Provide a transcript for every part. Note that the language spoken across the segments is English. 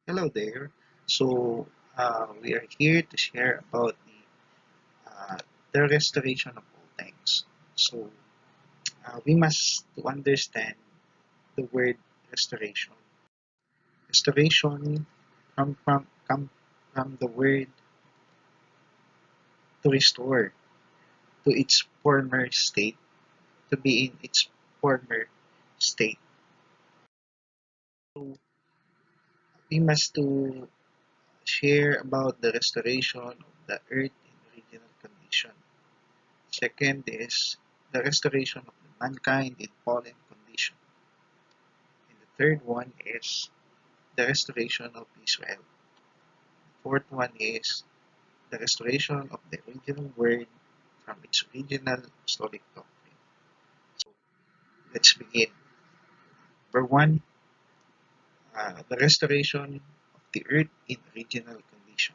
Hello there. So we are here to share about the restoration of all things. So we must to understand the word restoration. Restoration come from the word to restore to its former state, to be in its former state. So we must to share about the restoration of the earth in original condition. Second is the restoration of the mankind in fallen condition. And the third one is the restoration of Israel. The fourth one is the restoration of the original word from its original historic doctrine. So let's begin. Number one, the restoration of the earth in original condition.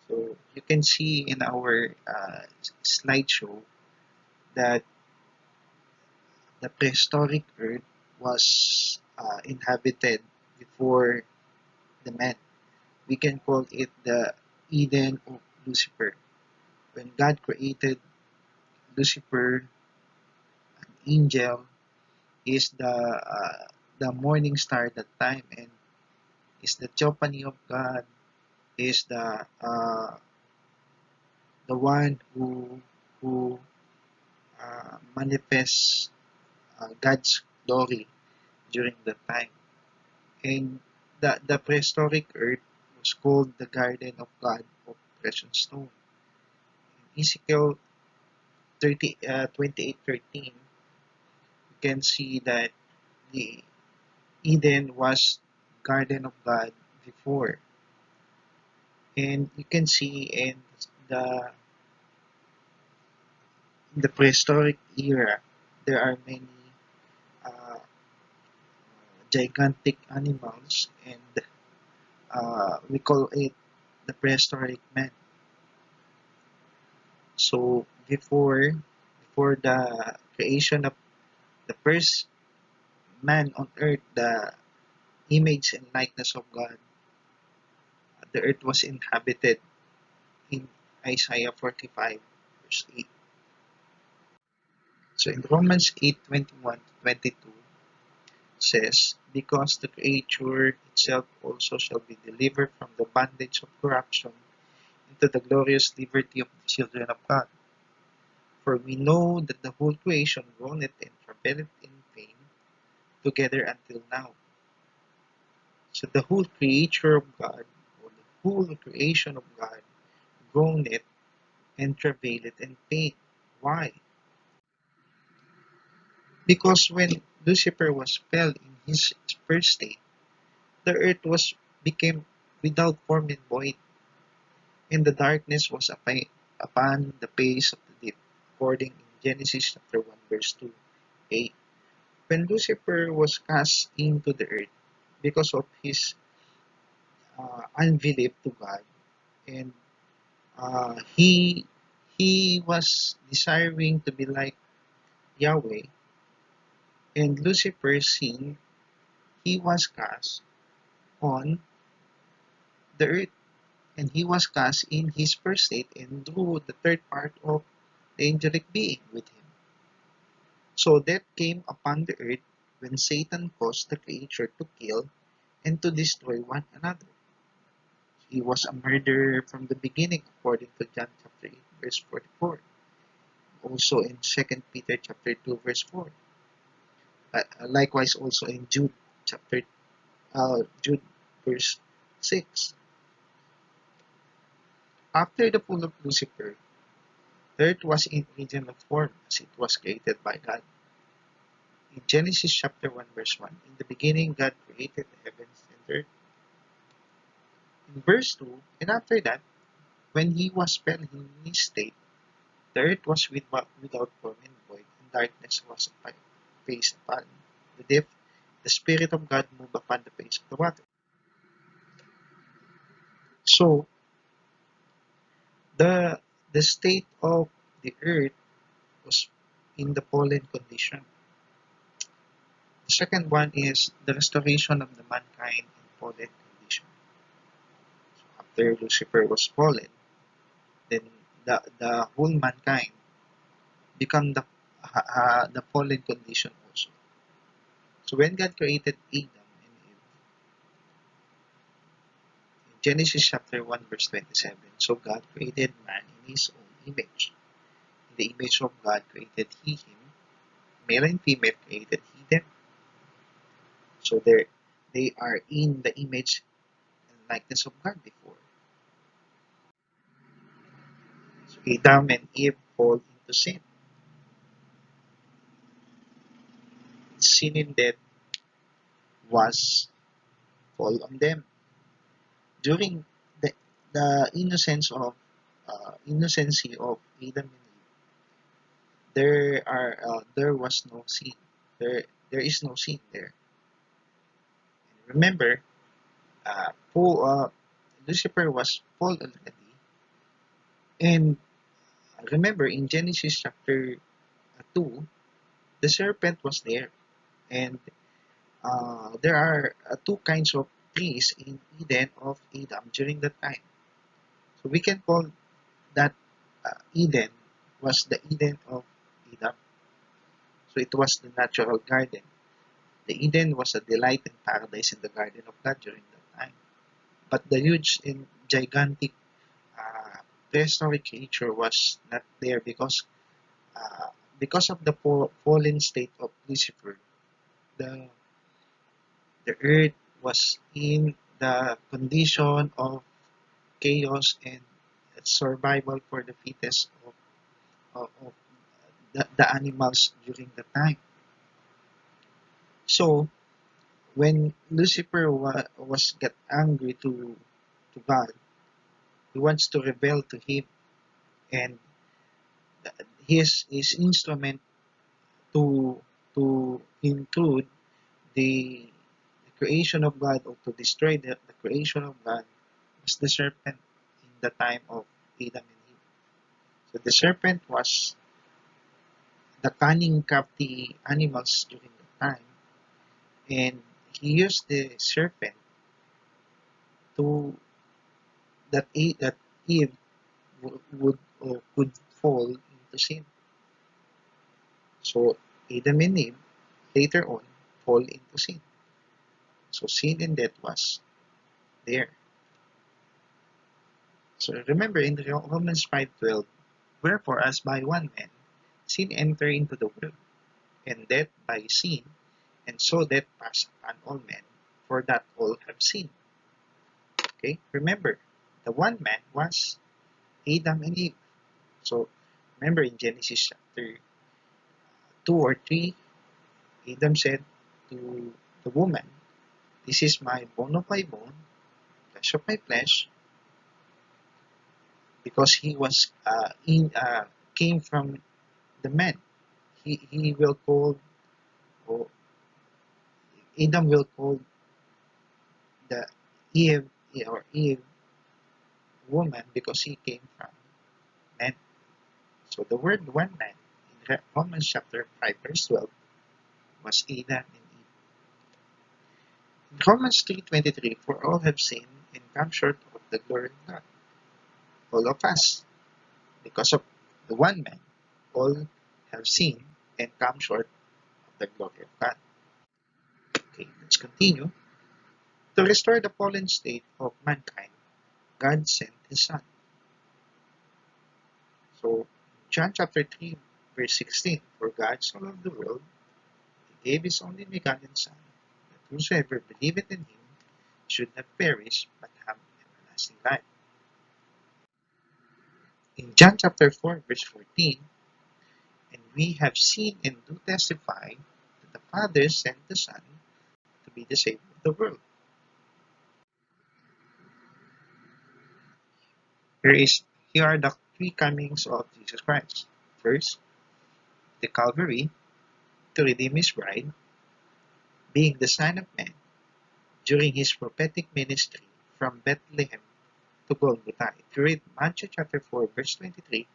So you can see in our slideshow that the prehistoric earth was inhabited before the man. We can call it the Eden of Lucifer. When God created Lucifer, an angel, is the morning star at that time, and is the theophany of God, is the one who manifests God's glory during that time. And the prehistoric earth was called the Garden of God of Precious Stone. In Ezekiel 28:13, you can see that the Eden was Garden of God before. And you can see the in the prehistoric era, there are many uh, gigantic animals, and we call it the prehistoric man. So before the creation of the first man on earth, the image and likeness of God, the earth was inhabited in Isaiah 45 verse 8. So in Romans 8:21 to 22 says, because the creature itself also shall be delivered from the bondage of corruption into the glorious liberty of the children of God. For we know that the whole creation groaneth and travaileth in pain together until now. So the whole creature of God, or the whole creation of God, groaneth and travaileth in pain. Why? Because when Lucifer was fell in his first state, the earth was became without form and void, and the darkness was upon the face of the deep, according in Genesis chapter 1, verse 2a. When Lucifer was cast into the earth because of his unbelief to God, and he was desiring to be like Yahweh, and Lucifer sinned, he was cast on the earth, and he was cast in his first state and drew the third part of the angelic being with him. So death came upon the earth when Satan caused the creature to kill and to destroy one another. He was a murderer from the beginning, according to John chapter 8, verse 44. Also in 2 Peter chapter 2, verse 4. Likewise also in Jude verse 6. After the fall of Lucifer, the earth was in original form as it was created by God. In Genesis chapter 1 verse 1, in the beginning God created the heavens and the earth. In verse 2, and after that, when he was fell in his state, the earth was without form and void, and darkness was upon face upon the deep. The Spirit of God moved upon the face of the water. So the the state of the earth was in the fallen condition. The second one is the restoration of the mankind in fallen condition. So after Lucifer was fallen, then the whole mankind become the fallen condition also. So when God created Adam and Eve, in Genesis chapter 1 verse 27, so God created man in his own image. In the image of God created he him, male and female created he them. So they are in the image and likeness of God before. So Adam and Eve fall into sin. Sin in death was fall on them. During the, the innocency of Adam and Eve, there was no sin. There is no sin there. And remember, Lucifer was fall already, and remember in Genesis chapter 2, the serpent was there, and there are two kinds of trees in Eden of Adam during that time. So we can call that Eden was the Eden of Adam. So it was the natural garden. The Eden was a delight and paradise in the garden of God during that time. But the huge and gigantic uh, prehistoric creature was not there uh, because of the fallen state of Lucifer. The the earth was in the condition of chaos and survival for the fittest of the animals during the time. So when Lucifer was get angry to God, he wants to rebel to him, and his instrument to include the creation of God or to destroy the creation of God was the serpent in the time of Adam and Eve. So the serpent was the cunning, crafty animals during the time, and he used the serpent to that Eve would or could fall into sin. So Adam and Eve later on fall into sin. So sin and death was there. So remember in Romans 5:12, wherefore as by one man sin entered into the world, and death by sin, and so death passed upon all men, for that all have sinned. Okay, remember the one man was Adam and Eve. So remember in Genesis chapter 2 or 3, Adam said to the woman, this is my bone of my bone, flesh of my flesh, because he was came from the man. He will call, or Adam will call the Eve or Eve woman because he came from man. So the word one man in Romans chapter 5 verse 12 was Adam and Eve. In Romans 3:23, for all have sinned and come short of the glory of God. All of us, because of the one man, all have sinned and come short of the glory of God. Okay, let's continue. To restore the fallen state of mankind, God sent His Son. So, John chapter 3, verse 16, for God so loved the world, He gave His only begotten Son, that whosoever believeth in Him should not perish, but have everlasting life. In John chapter 4, verse 14, and we have seen and do testify that the Father sent the Son to be the Savior of the world. Here are the three comings of Jesus Christ. First, the Calvary to redeem His bride, being the Son of Man during His prophetic ministry from Bethlehem to Golgotha. If you read Matthew chapter 4, verse 23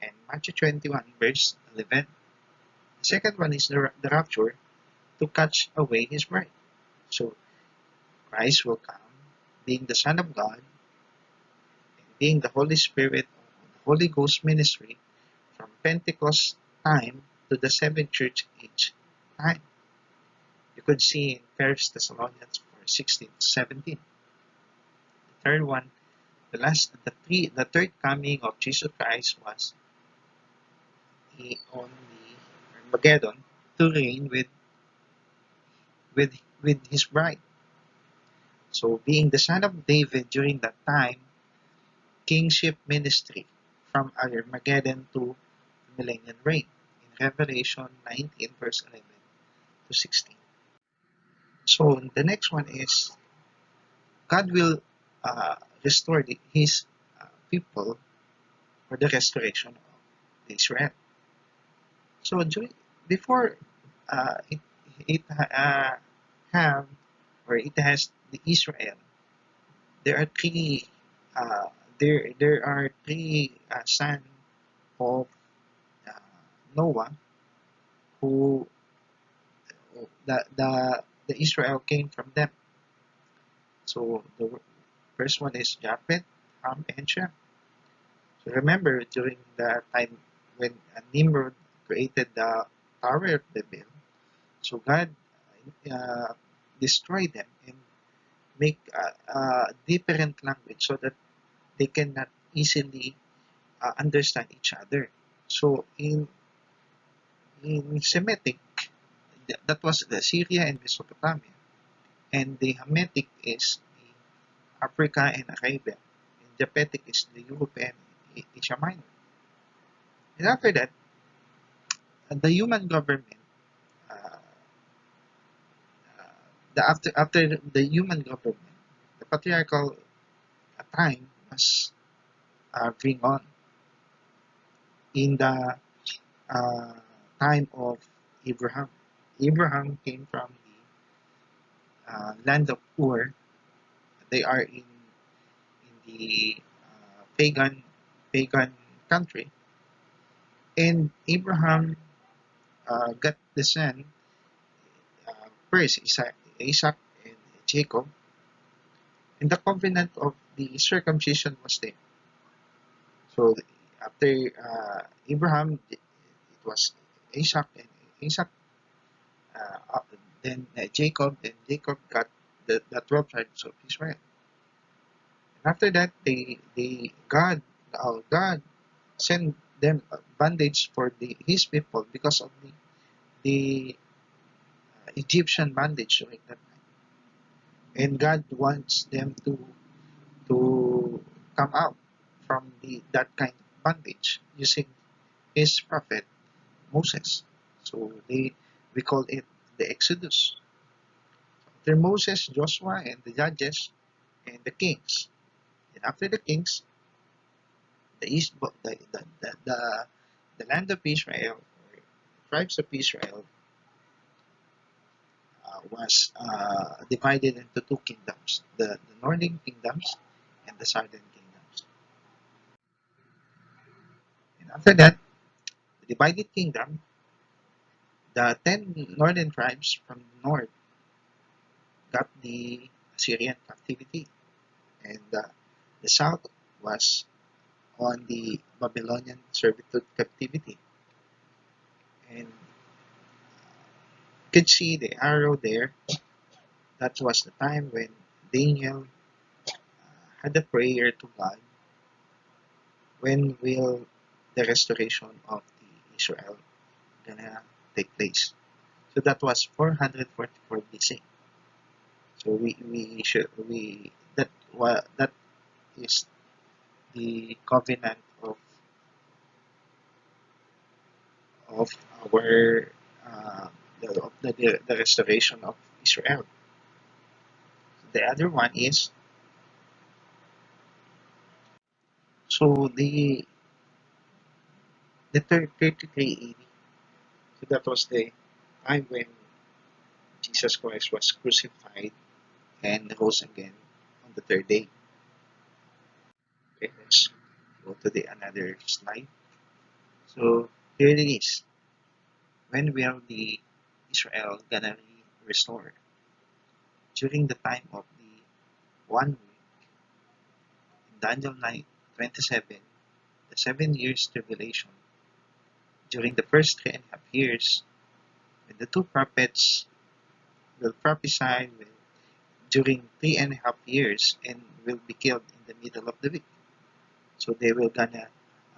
and Matthew 21, verse 11. The second one is the rapture to catch away His bride. So Christ will come, being the Son of God, and being the Holy Spirit, the Holy Ghost ministry from Pentecost time to the seventh church age time. You could see in 1 Thessalonians 4:16 to 17. The third one, the third coming of Jesus Christ was on the Armageddon to reign with his bride. So being the son of David during that time, kingship ministry from Armageddon to millennial reign in Revelation 19 verse 11 to 16. So the next one is God will restore his people for the restoration of Israel. So before it have or it has the Israel, there are three uh, there are three sons of uh, Noah who the Israel came from them. So the first one is Japheth, Ham, and Shem. So remember during the time when Nimrod created the Tower of Babel, so God uh, destroyed them and make a different language so that they cannot easily understand each other. So in Semitic, that was the Syria and Mesopotamia, and the Hamitic is the Africa and Arabia, and Japhetic is the Europe and Asia Minor. And after that, the human government, uh, after the human government, the patriarchal time was going on in the uh, time of Abraham. Abraham came from the land of Ur. They are in the pagan country, and Abraham got the son first Isaac and Jacob, and the covenant of the circumcision was there. So after Abraham, it was Isaac and Isaac, then Jacob got the 12 tribes of Israel. And after that, God sent them bondage for his people because of the Egyptian bondage during that time. And God wants them to come out from that kind of bondage using his prophet Moses. So we call it the Exodus. After Moses, Joshua, and the judges and the kings. And after the kings, the east the land of Israel, or tribes of Israel, was divided into two kingdoms: the northern kingdoms and the southern kingdoms. And after that, the divided kingdom, the 10 northern tribes from the north got the Assyrian captivity, and the south was on the Babylonian servitude captivity. And you could see the arrow there. That was the time when Daniel had a prayer to God. When will the restoration of the Israel gonna take place? So that was 444 BC. So that is the covenant of our the restoration of Israel. The other one is so the 33 AD. So that was the time when Jesus Christ was crucified and rose again on the third day. Okay, let's go to the another slide. So here it is. When will the Israel gonna be restored? During the time of the 1 week in Daniel 9:27, the 7 years tribulation, during the first 3.5 years, when the two prophets will prophesy during 3.5 years and will be killed in the middle of the week. So they will gonna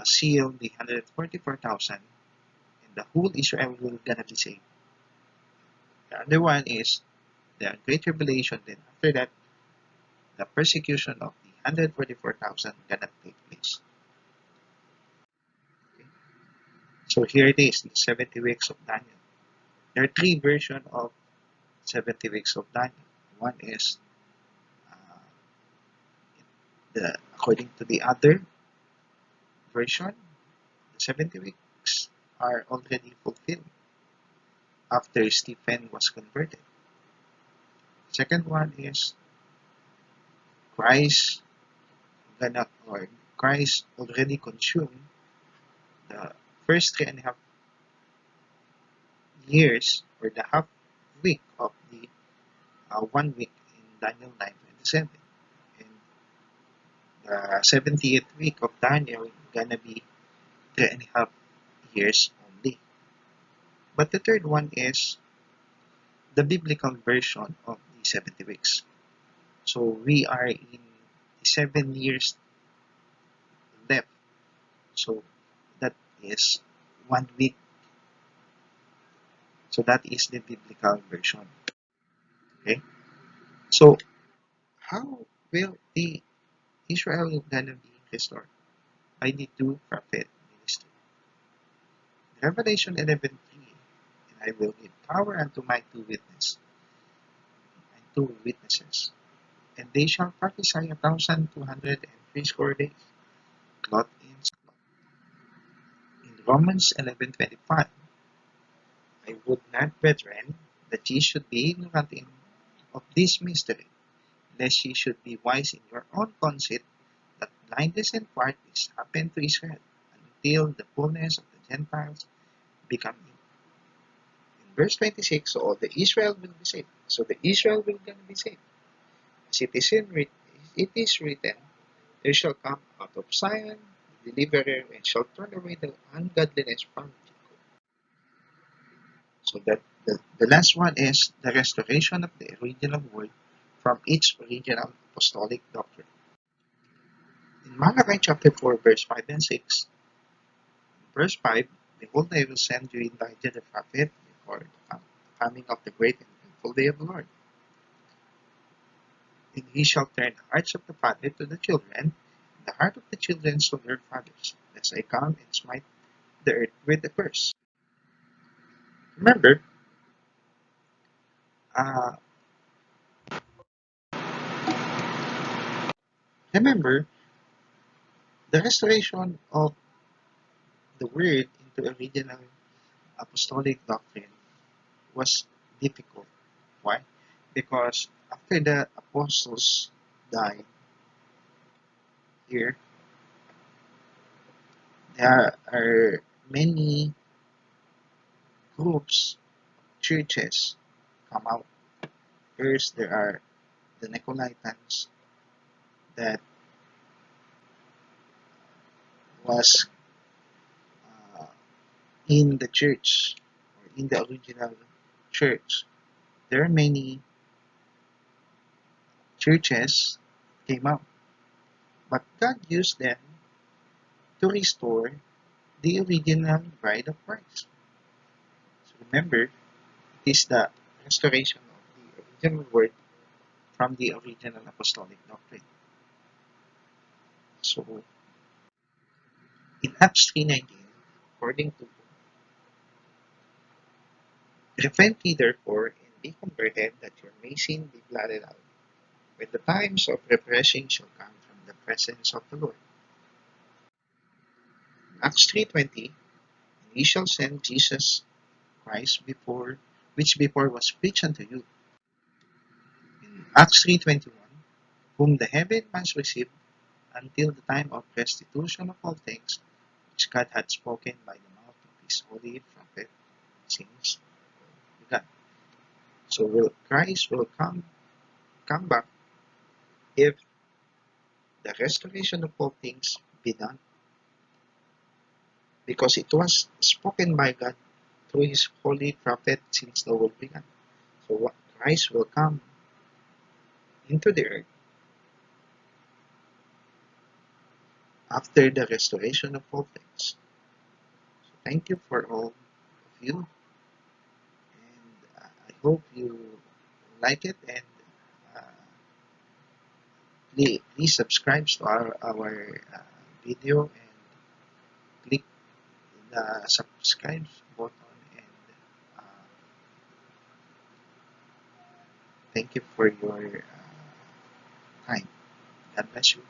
seal the 144,000 and the whole Israel will gonna be saved. The other one is the Great Tribulation. Then after that, the persecution of the 144,000 gonna take place. Okay? So here it is, the 70 weeks of Daniel. There are three versions of 70 weeks of Daniel. One is uh, according to the other version, the 70 weeks are already fulfilled after Stephen was converted. Second one is Christ Christ already consumed the first 3.5 years or the half week of the 1 week in Daniel 9:27, and the 70th week of Daniel gonna be 3.5 years only. But the third one is the biblical version of the 70 weeks. So we are in the 7 years left. So that is 1 week. So that is the biblical version. Okay. So how will the Israel gonna be restored? By the two prophet ministry. Revelation 11:3, and I will give power unto my two witnesses, and they shall prophesy 1,260 days, clothed in sackcloth. In Romans 11:25, I would not, brethren, that ye should be ignorant of this mystery, lest ye should be wise in your own conceit, that blindness in part is happened to Israel, until the fullness of the Gentiles become in. In verse 26, so all the Israel will be saved. So the Israel will gonna be saved. As it is written, there shall come out of Zion the deliverer, and shall turn away the ungodliness from Jacob. So that the last one is the restoration of the original word from its original apostolic doctrine. In Malachi chapter 4, verse 5 and 6, verse 5, behold, I will send you Elijah the prophet before the coming of the great and dreadful day of the Lord. And he shall turn the hearts of the father to the children, and the heart of the children to their fathers, lest I come and smite the earth with a curse. Remember, uh, remember, the restoration of the word into original apostolic doctrine was difficult. Why? Because after the apostles died here, there are many groups, churches come out. First, there are the Nicolaitans that was uh, in the church or in the original church. There are many churches came out, but God used them to restore the original bride of Christ. So remember, it is the restoration of the original word from the original apostolic doctrine. So in Acts 3:19, according to repent ye therefore and be converted, that your may sin be blotted out, when the times of refreshing shall come from the presence of the Lord. In Acts 3:20, and he shall send Jesus Christ which before was preached unto you. In Acts 3:21, whom the heaven must receive until the time of restitution of all things, which God had spoken by the mouth of his holy prophet, since began. So Christ will come back if the restoration of all things be done, because it was spoken by God through his holy prophet since the world began. So what Christ will come into the earth after the restoration of all things. So thank you for all of you, and I hope you like it, and uh, please subscribe to our video and click the subscribe button, and uh, thank you for your time. God bless you.